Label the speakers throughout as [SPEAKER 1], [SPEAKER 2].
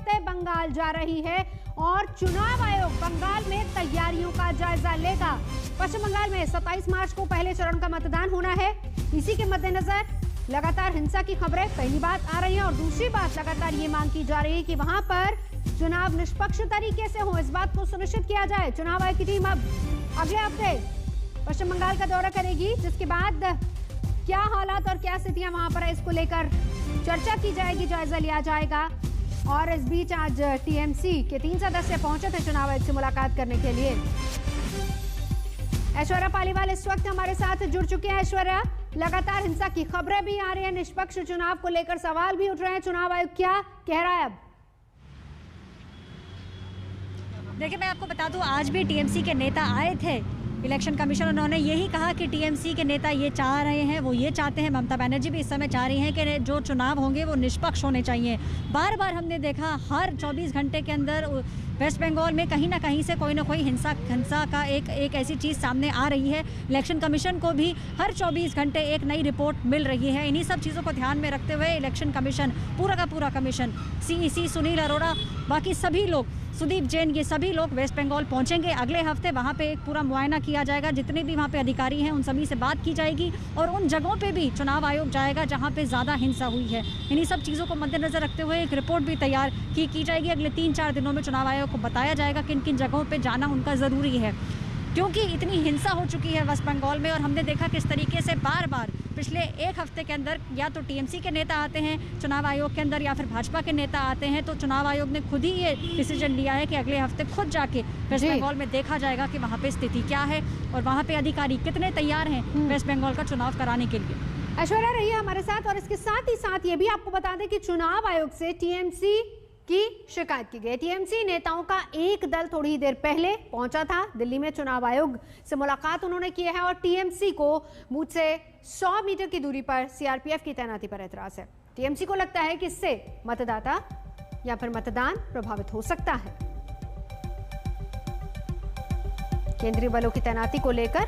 [SPEAKER 1] हफ्ते बंगाल जा रही है और चुनाव आयोग बंगाल में तैयारियों का जायजा लेगा। पश्चिम बंगाल में 27 मार्च को पहले चरण का मतदान होना है। इसी के मद्देनजर लगातार हिंसा की खबरें पहली बात आ रही है और दूसरी बात लगातार ये मांग की जा रही है कि वहां पर चुनाव निष्पक्ष तरीके से हो, इस बात को सुनिश्चित किया जाए। चुनाव आयोग की टीम अब अगले हफ्ते पश्चिम बंगाल का दौरा करेगी, जिसके बाद क्या हालात और क्या स्थितियां वहां पर है इसको लेकर चर्चा की जाएगी, जायजा लिया जाएगा। और इस बीच आज टीएमसी के 3 सदस्य पहुंचे थे चुनाव आयोग से मुलाकात करने के लिए। ऐश्वर्या पालीवाल इस वक्त हमारे साथ जुड़ चुके हैं। ऐश्वर्या, लगातार हिंसा की खबरें भी आ रही है, निष्पक्ष चुनाव को लेकर सवाल भी उठ रहे हैं, चुनाव आयोग क्या कह रहा है अब?
[SPEAKER 2] देखिए, मैं आपको बता दूं, आज भी टीएमसी के नेता आए थे इलेक्शन कमीशन। उन्होंने यही कहा कि टीएमसी के नेता ये चाह रहे हैं, वो ये चाहते हैं, ममता बनर्जी भी इस समय चाह रही हैं कि जो चुनाव होंगे वो निष्पक्ष होने चाहिए। बार बार हमने देखा हर 24 घंटे के अंदर वेस्ट बंगाल में कहीं ना कहीं से कोई ना कोई हिंसा का एक ऐसी चीज़ सामने आ रही है। इलेक्शन कमीशन को भी हर 24 घंटे एक नई रिपोर्ट मिल रही है। इन्हीं सब चीज़ों को ध्यान में रखते हुए इलेक्शन कमीशन, पूरा का पूरा कमीशन, सीईसी, सुनील अरोड़ा, बाकी सभी लोग, सुदीप जैन, ये सभी लोग वेस्ट बंगाल पहुंचेंगे। अगले हफ्ते वहां पे एक पूरा मुआयना किया जाएगा। जितने भी वहां पे अधिकारी हैं उन सभी से बात की जाएगी और उन जगहों पे भी चुनाव आयोग जाएगा जहां पे ज़्यादा हिंसा हुई है। इन्हीं सब चीज़ों को मद्देनजर रखते हुए एक रिपोर्ट भी तैयार की जाएगी। अगले 3-4 दिनों में चुनाव आयोग को बताया जाएगा किन किन जगहों पर जाना उनका ज़रूरी है, क्योंकि इतनी हिंसा हो चुकी है वेस्ट बंगाल में। और हमने देखा किस तरीके से बार बार पिछले एक हफ्ते के अंदर या तो टीएमसी के नेता आते हैं चुनाव आयोग के अंदर या फिर भाजपा के नेता आते हैं। तो चुनाव आयोग ने खुद ही ये डिसीजन लिया है कि अगले हफ्ते खुद जाके वेस्ट बंगाल में देखा जाएगा कि वहाँ पे स्थिति क्या है और वहाँ पे अधिकारी कितने तैयार हैं वेस्ट बंगाल का चुनाव कराने के लिए।
[SPEAKER 1] ऐश्वर्या रही है हमारे साथ और इसके साथ ही साथ ये भी आपको बता दें कि चुनाव आयोग से टीएमसी की शिकायत की गई। टीएमसी नेताओं का एक दल थोड़ी ही देर पहले पहुंचा था दिल्ली में, चुनाव आयोग से मुलाकात उन्होंने की है और टीएमसी को बूथ से 100 मीटर की दूरी पर सीआरपीएफ की तैनाती पर एतराज है। टीएमसी को लगता है कि इससे मतदाता या फिर मतदान प्रभावित हो सकता है। केंद्रीय बलों की तैनाती को लेकर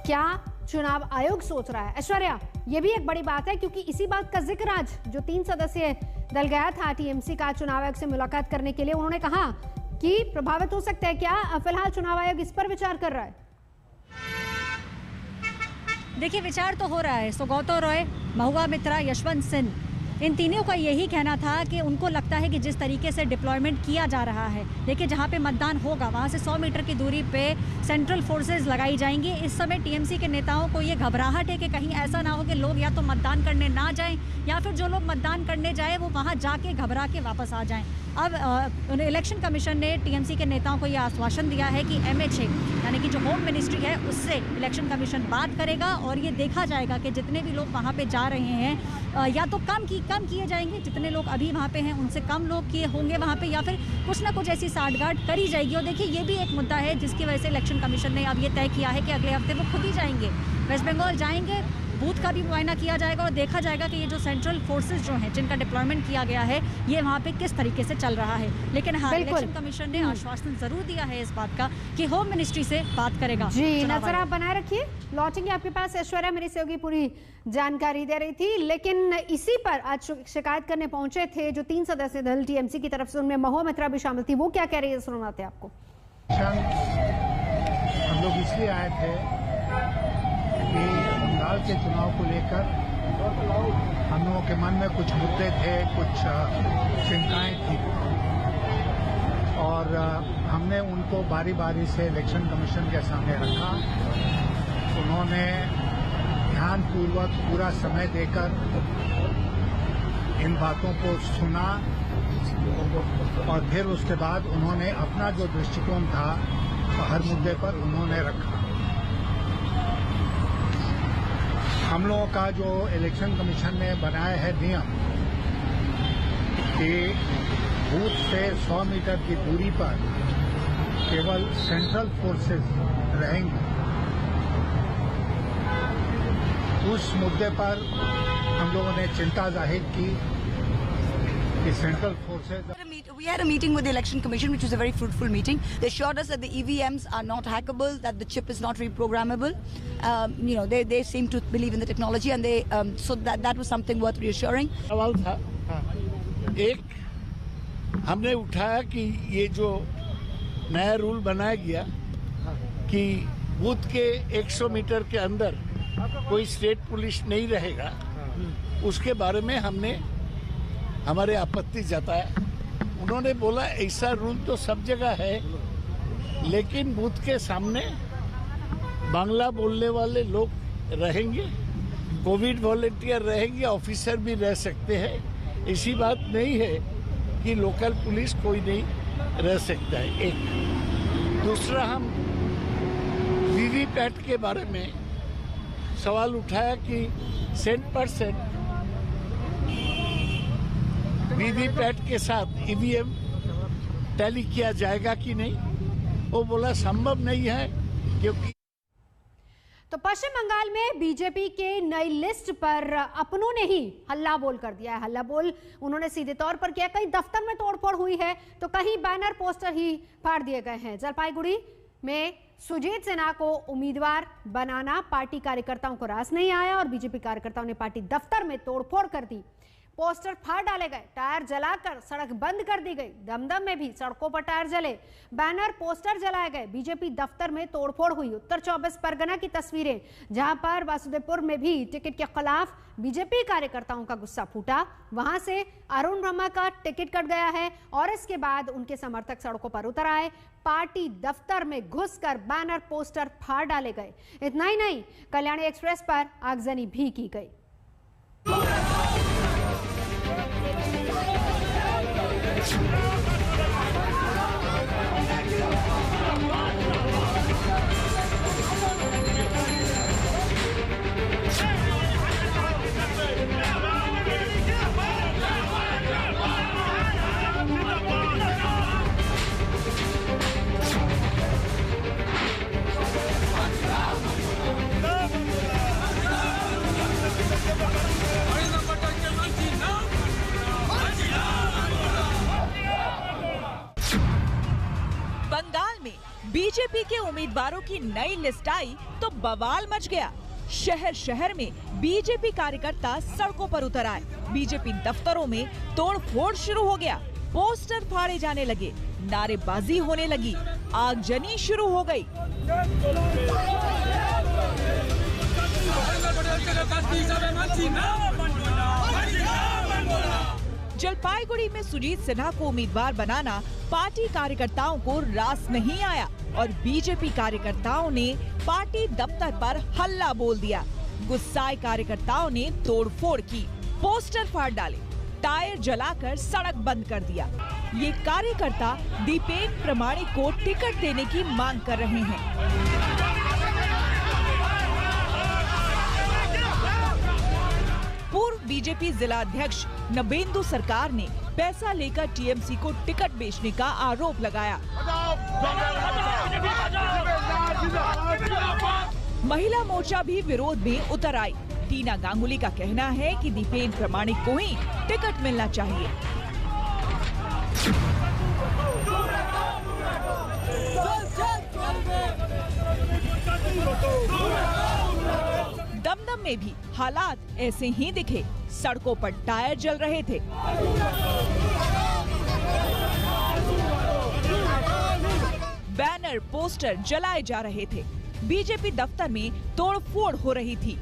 [SPEAKER 1] क्या चुनाव आयोग सोच रहा है? ऐश्वर्या, ये भी एक बड़ी बात है क्योंकि इसी बात का जिक्र आज जो 3 सदस्यीय दल गया था टीएमसी का चुनाव आयोग से मुलाकात करने के लिए, उन्होंने कहा कि प्रभावित हो सकता है। क्या फिलहाल चुनाव आयोग इस पर विचार कर रहा है?
[SPEAKER 2] देखिए, विचार तो हो रहा है। सुगौतो रॉय, महुआ मित्रा, यशवंत सिंह, इन तीनों का यही कहना था कि उनको लगता है कि जिस तरीके से डिप्लॉयमेंट किया जा रहा है, देखिए जहाँ पे मतदान होगा वहाँ से 100 मीटर की दूरी पे सेंट्रल फोर्सेस लगाई जाएंगी। इस समय टीएमसी के नेताओं को ये घबराहट है कि कहीं ऐसा ना हो कि लोग या तो मतदान करने ना जाएं या फिर जो लोग मतदान करने जाए वो वहाँ जाके घबरा के वापस आ जाएं। अब इलेक्शन कमीशन ने टीएमसी के नेताओं को यह आश्वासन दिया है कि एमएचए यानी कि जो होम मिनिस्ट्री है उससे इलेक्शन कमीशन बात करेगा और ये देखा जाएगा कि जितने भी लोग वहाँ पे जा रहे हैं या तो कम किए जाएंगे, जितने लोग अभी वहाँ पे हैं उनसे कम लोग किए होंगे वहाँ पे, या फिर कुछ ना कुछ ऐसी साठगांठ करी जाएगी। और देखिए, ये भी एक मुद्दा है जिसकी वजह से इलेक्शन कमीशन ने अब ये तय किया है कि अगले हफ्ते वो खुद ही जाएंगे, वेस्ट बंगाल जाएंगे, बूथ का भी मुआयना किया जाएगा और देखा जाएगा कि ये जो सेंट्रल फोर्सेस जो हैं जिनका डिप्लॉयमेंट किया गया है ये वहाँ पे किस तरीके से चल रहा है। लेकिन हाँ, इलेक्शन कमीशन ने आश्वासन जरूर दिया है इस बात का कि होम मिनिस्ट्री से बात करेगा।
[SPEAKER 1] जी, नजर आप बनाए रखिए, लौटेंगे आपके पास। ऐश्वर्या मेरी सहयोगी पूरी जानकारी दे रही थी। लेकिन इसी पर आज शिकायत करने पहुंचे थे जो 3 सदस्यीय दल टीएमसी की तरफ से, उनमें महुआ मित्रा भी शामिल थी। वो क्या कह रही है सुनाते आपको।
[SPEAKER 3] हम लोग इसलिए आए थे कि बंगाल के चुनाव को लेकर हम लोगों के मन में कुछ मुद्दे थे, कुछ चिंताएं थी और हमने उनको बारी बारी से इलेक्शन कमीशन के सामने रखा। उन्होंने ध्यानपूर्वक पूरा समय देकर इन बातों को सुना और फिर उसके बाद उन्होंने अपना जो दृष्टिकोण था हर मुद्दे पर उन्होंने रखा। हम लोगों का जो इलेक्शन कमीशन ने बनाया है नियम कि बूथ से 100 मीटर की दूरी पर केवल सेंट्रल फोर्सेस रहेंगी, उस मुद्दे पर हम लोगों ने चिंता जाहिर की कि central forces.
[SPEAKER 4] We had a meeting with the Election Commission, which was a very fruitful meeting. They assured us that the EVMs are not hackable, that the chip is not reprogrammable. They seem to believe in the technology, and so that was something worth reassuring.
[SPEAKER 3] सवाल था एक हमने उठाया कि ये जो नया rule बनाया गया कि बूथ के 100 मीटर के अंदर कोई स्टेट पुलिस नहीं रहेगा, उसके बारे में हमने हमारे आपत्ति जताया। उन्होंने बोला ऐसा रूल तो सब जगह है, लेकिन बूथ के सामने बांग्ला बोलने वाले लोग रहेंगे, कोविड वॉलेंटियर रहेंगे, ऑफिसर भी रह सकते हैं। ऐसी बात नहीं है कि लोकल पुलिस कोई नहीं रह सकता है। एक दूसरा, हम वीवीपैट के बारे में सवाल उठाया कि 100% वीवीपैट के साथ ईवीएम टैली किया जाएगा कि नहीं। वो बोला संभव नहीं है, क्योंकि
[SPEAKER 1] तो पश्चिम बंगाल में बीजेपी के नई लिस्ट पर अपनों ने ही हल्ला बोल कर दिया है। हल्ला बोल उन्होंने सीधे तौर पर किया। कहीं दफ्तर में तोड़फोड़ हुई है तो कहीं बैनर पोस्टर ही फाड़ दिए गए हैं। जलपाईगुड़ी में सुजीत सिन्हा को उम्मीदवार बनाना पार्टी कार्यकर्ताओं को रास नहीं आया और बीजेपी कार्यकर्ताओं ने पार्टी दफ्तर में तोड़फोड़ कर दी। पोस्टर फाड़ डाले गए, टायर जलाकर सड़क बंद कर दी गई। दमदम में भी सड़कों पर टायर जले, बैनर पोस्टर जलाए गए। बीजेपी दफ्तर में तोड़फोड़ हुई। उत्तर 24 परगना की तस्वीरें, जहां पर वासुदेवपुर में भी टिकट के खिलाफ बीजेपी कार्यकर्ताओं का गुस्सा फूटा। वहां से अरुण ब्रह्मा का टिकट कट गया है और इसके बाद उनके समर्थक सड़कों पर उतर आए। पार्टी दफ्तर में घुसकर बैनर पोस्टर फाड़ डाले गए। इतना ही नहीं, कल्याणी एक्सप्रेस पर आगजनी भी की गई।
[SPEAKER 5] बंगाल में बीजेपी के उम्मीदवारों की नई लिस्ट आई तो बवाल मच गया। शहर शहर में बीजेपी कार्यकर्ता सड़कों पर उतर आए। बीजेपी दफ्तरों में तोड़फोड़ शुरू हो गया, पोस्टर फाड़े जाने लगे, नारेबाजी होने लगी, आगजनी शुरू हो गई। जलपाईगुड़ी में सुजीत सिन्हा को उम्मीदवार बनाना पार्टी कार्यकर्ताओं को रास नहीं आया और बीजेपी कार्यकर्ताओं ने पार्टी दफ्तर पर हल्ला बोल दिया। गुस्साए कार्यकर्ताओं ने तोड़फोड़ की, पोस्टर फाड़ डाले, टायर जलाकर सड़क बंद कर दिया। ये कार्यकर्ता दीपेन प्रमाणिक को टिकट देने की मांग कर रहे हैं। पूर्व बीजेपी जिला अध्यक्ष नबेंदु सरकार ने पैसा लेकर टीएमसी को टिकट बेचने का आरोप लगाया। महिला मोर्चा भी विरोध में उतर आई। टीना गांगुली का कहना है कि दीपेन प्रमाणिक को ही टिकट मिलना चाहिए। दमदम में भी हालात ऐसे ही दिखे। सड़कों पर टायर जल रहे थे, बैनर पोस्टर जलाए जा रहे थे। बीजेपी दफ्तर में तोड़फोड़ हो रही थी।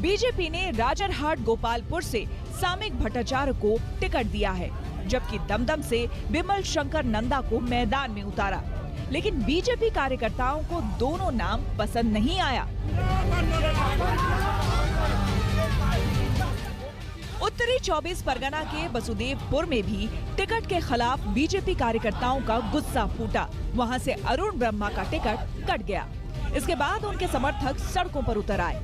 [SPEAKER 5] बीजेपी ने राजरहाट गोपालपुर से सामिक भट्टाचार्य को टिकट दिया है, जबकि दमदम से विमल शंकर नंदा को मैदान में उतारा। लेकिन बीजेपी कार्यकर्ताओं को दोनों नाम पसंद नहीं आया। उत्तरी 24 परगना के वसुदेवपुर में भी टिकट के खिलाफ बीजेपी कार्यकर्ताओं का गुस्सा फूटा। वहां से अरुण ब्रह्मा का टिकट कट गया। इसके बाद उनके समर्थक सड़कों पर उतर आए।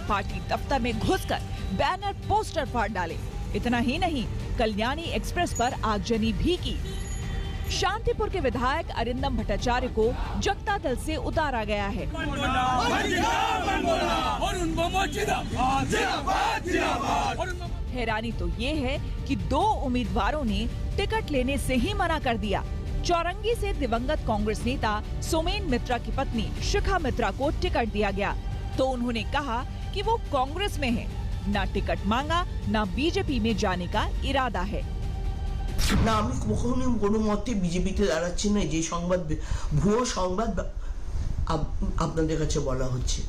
[SPEAKER 5] पार्टी दफ्तर में घुसकर बैनर पोस्टर फाड़ डाले। इतना ही नहीं, कल्याणी एक्सप्रेस पर आगजनी भी की। शांतिपुर के विधायक अरिंदम भट्टाचार्य को जनता दल से उतारा गया है। हैरानी तो ये है कि दो उम्मीदवारों ने टिकट लेने से ही मना कर दिया। चौरंगी से दिवंगत कांग्रेस नेता सोमेन मित्रा की पत्नी शिखा मित्रा को टिकट दिया गया तो उन्होंने कहा कि वो कांग्रेस में है, ना टिकट मांगा, ना बीजेपी में जाने का इरादा है।
[SPEAKER 6] না আমি কখনো কোনো মতে বিজেপিতে দাঁড়াচ্ছি না, যে সংবাদ ভুয়ো সংবাদ আপনাদের কাছে বলা হচ্ছে।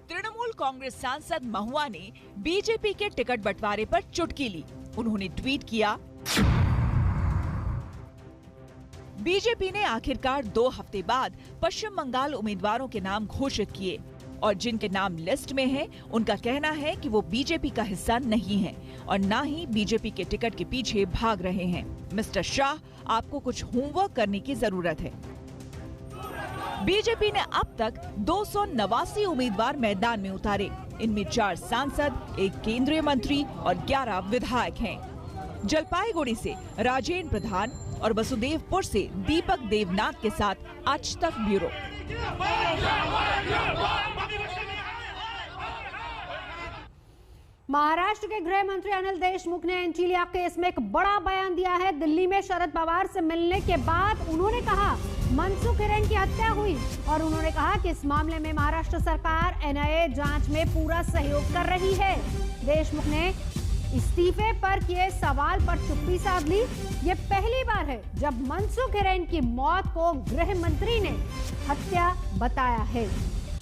[SPEAKER 5] तृणमूल कांग्रेस सांसद महुआ ने बीजेपी के टिकट बंटवारे पर चुटकी ली। उन्होंने ट्वीट किया, बीजेपी ने आखिरकार 2 हफ्ते बाद पश्चिम बंगाल उम्मीदवारों के नाम घोषित किए और जिनके नाम लिस्ट में हैं, उनका कहना है कि वो बीजेपी का हिस्सा नहीं है और ना ही बीजेपी के टिकट के पीछे भाग रहे हैं। मिस्टर शाह, आपको कुछ होमवर्क करने की जरूरत है। बीजेपी ने अब तक 289 उम्मीदवार मैदान में उतारे। इनमें 4 सांसद, 1 केंद्रीय मंत्री और 11 विधायक हैं। जलपाईगुड़ी से राजेंद्र प्रधान और वसुदेवपुर से दीपक देवनाथ के साथ आज तक ब्यूरो।
[SPEAKER 1] महाराष्ट्र के गृह मंत्री अनिल देशमुख ने एंटीलिया केस में एक बड़ा बयान दिया है। दिल्ली में शरद पवार से मिलने के बाद उन्होंने कहा मनसुख हिरेन की हत्या हुई और उन्होंने कहा कि इस मामले में महाराष्ट्र सरकार एनआईए जांच में पूरा सहयोग कर रही है। देशमुख ने इस्तीफे पर किए सवाल पर चुप्पी साध ली। ये पहली बार है जब मनसुख हिरेन की मौत को गृह मंत्री ने हत्या बताया है।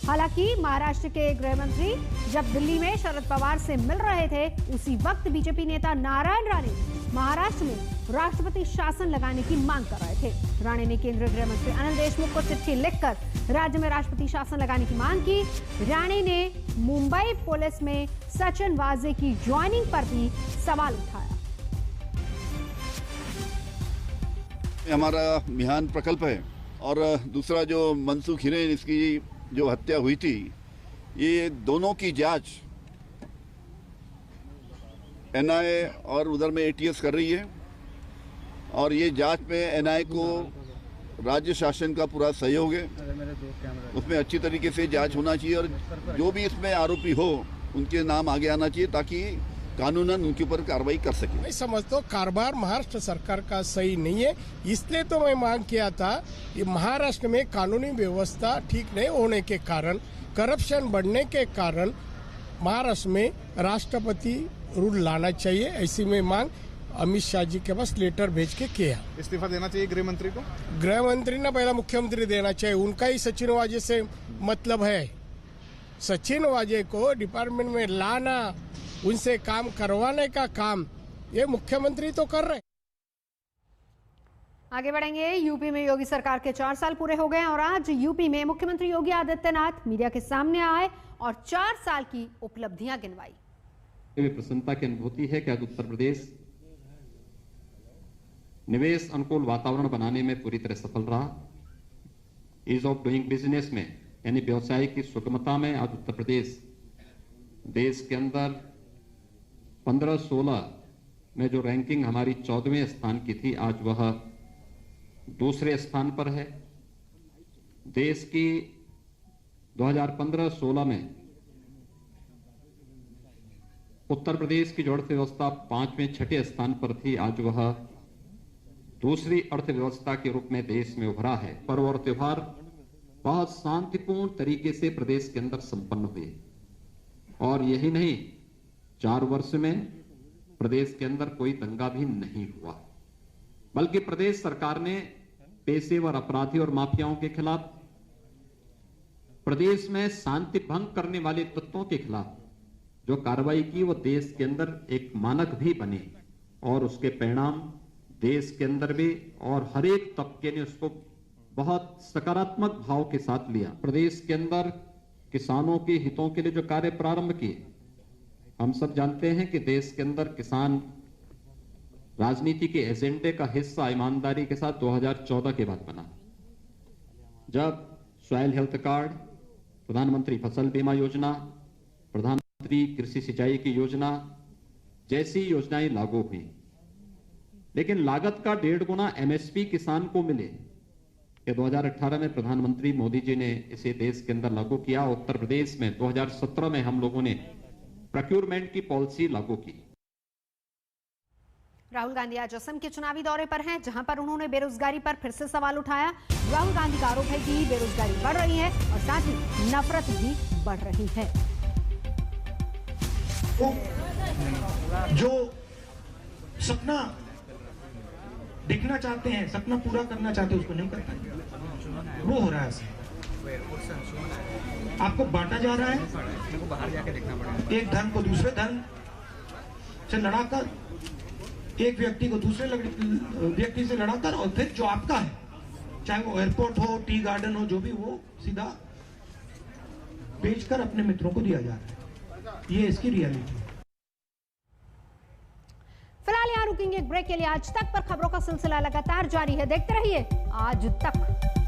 [SPEAKER 1] हालांकि महाराष्ट्र के गृह मंत्री जब दिल्ली में शरद पवार से मिल रहे थे, उसी वक्त बीजेपी नेता नारायण राणे महाराष्ट्र में राष्ट्रपति शासन लगाने की मांग कर रहे थे। राणे ने केंद्रीय गृह मंत्री अनिल देशमुख को चिट्ठी लिखकर राज्य में राष्ट्रपति शासन लगाने की मांग की। राणे ने मुंबई पुलिस में सचिन वाजे की ज्वाइनिंग पर भी सवाल उठाया।
[SPEAKER 7] हमारा मिहान प्रकल्प है और दूसरा जो मनसुख हिरेन इसकी जो हत्या हुई थी, ये दोनों की जांच एनआईए और उधर में एटीएस कर रही है और ये जांच में एनआईए को राज्य शासन का पूरा सहयोग है। उसमें अच्छी तरीके से जांच होना चाहिए और जो भी इसमें आरोपी हो उनके नाम आगे आना चाहिए ताकि कानूनन उनके ऊपर कार्रवाई कर सके।
[SPEAKER 8] मैं समझता हूँ कारोबार महाराष्ट्र सरकार का सही नहीं है, इसलिए तो मैं मांग किया था कि महाराष्ट्र में कानूनी व्यवस्था ठीक नहीं होने के कारण, करप्शन बढ़ने के कारण महाराष्ट्र में राष्ट्रपति रूल लाना चाहिए। ऐसी में मांग अमित शाह जी के पास लेटर भेज के किया।
[SPEAKER 9] इस्तीफा देना चाहिए गृह मंत्री को।
[SPEAKER 8] गृह मंत्री ने पहला मुख्यमंत्री देना चाहिए, उनका ही सचिन वाजे से मतलब है। सचिन वाजे को डिपार्टमेंट में लाना, उनसे काम करवाने का काम ये मुख्यमंत्री तो कर रहे।
[SPEAKER 1] आगे बढ़ेंगे। यूपी में योगी सरकार के 4 साल पूरे हो गए और आज यूपी में मुख्यमंत्री योगी आदित्यनाथ मीडिया के सामने आए और 4 साल की उपलब्धियां गिनवाई।
[SPEAKER 10] प्रसन्नता की अनुभूति है कि आज उत्तर प्रदेश निवेश अनुकूल वातावरण बनाने में पूरी तरह सफल रहा। ईज ऑफ डूइंग बिजनेस में यानी व्यवसाय की सुगमता में आज उत्तर प्रदेश देश के अंदर 15-16 में जो रैंकिंग हमारी 14वें स्थान की थी, आज वह 2रे स्थान पर है। देश की 2015-16 में उत्तर प्रदेश की जो अर्थव्यवस्था 5वें-6ठे स्थान पर थी, आज वह दूसरी अर्थव्यवस्था के रूप में देश में उभरा है। पर्व और त्योहार बहुत शांतिपूर्ण तरीके से प्रदेश के अंदर संपन्न हुए और यही नहीं, 4 वर्ष में प्रदेश के अंदर कोई दंगा भी नहीं हुआ, बल्कि प्रदेश सरकार ने पेशेवर अपराधी और माफियाओं के खिलाफ, प्रदेश में शांति भंग करने वाले तत्वों के खिलाफ जो कार्रवाई की, वो देश के अंदर एक मानक भी बने और उसके परिणाम देश के अंदर भी और हर एक तबके ने उसको बहुत सकारात्मक भाव के साथ लिया। प्रदेश के अंदर किसानों के हितों के लिए जो कार्य प्रारंभ किए, हम सब जानते हैं कि देश के अंदर किसान राजनीति के एजेंडे का हिस्सा ईमानदारी के साथ 2014 के बाद बना, जब सॉइल हेल्थ कार्ड, प्रधानमंत्री फसल बीमा योजना, प्रधानमंत्री कृषि सिंचाई की योजना जैसी योजनाएं लागू हुई। लेकिन लागत का 1.5 गुना एमएसपी किसान को मिले, ये 2018 में प्रधानमंत्री मोदी जी ने इसे देश के अंदर लागू किया। उत्तर प्रदेश में 2017 में हम लोगों ने प्रोक्योरमेंट की पॉलिसी लागू की।
[SPEAKER 1] राहुल गांधी आज असम के चुनावी दौरे पर हैं, जहां पर उन्होंने बेरोजगारी पर फिर से सवाल उठाया। राहुल गांधी का आरोप है कि बेरोजगारी बढ़ रही है और साथ ही नफरत भी बढ़ रही है।
[SPEAKER 11] जो सपना देखना चाहते हैं, सपना पूरा करना चाहते हैं, उसको नहीं कर पाए, वो हो रहा है। आपको बांटा जा रहा है, एक धर्म को दूसरे धर्म से लड़ाकर, एक व्यक्ति को दूसरे व्यक्ति से लड़ाकर, और फिर जो आपका है, चाहे वो एयरपोर्ट हो, टी गार्डन हो, जो भी हो, सीधा बेचकर अपने मित्रों को दिया जा रहा है। ये इसकी रियलिटी है।
[SPEAKER 1] फिलहाल यहाँ रुकेंगे एक ब्रेक के लिए। आज तक पर खबरों का सिलसिला लगातार जारी है, देखते रहिए आज तक।